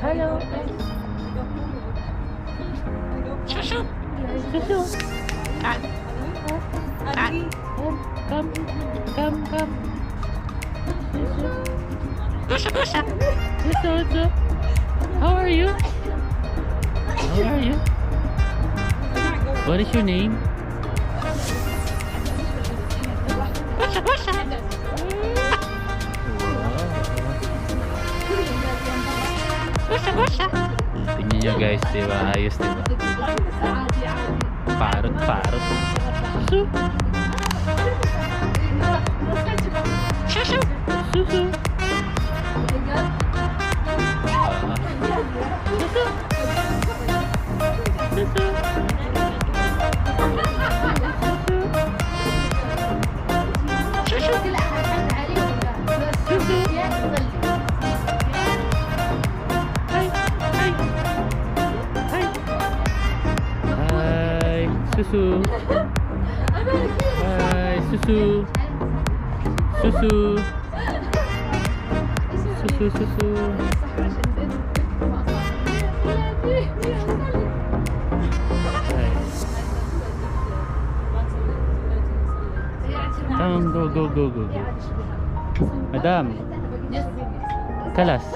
Hello. Susu. Susu. Ah. Ah. Come. Come. Come. Susu. Susu. Susu. How are you? How are you? What is your name? Tingnan nyo guys, diba? Ayos, diba? Parot, parot. Susu. Susu. Susu. Susu. Susu. Hai, susu. Susu. Susu, susu. Come, go, go, go, go, go. Madam. Kalas.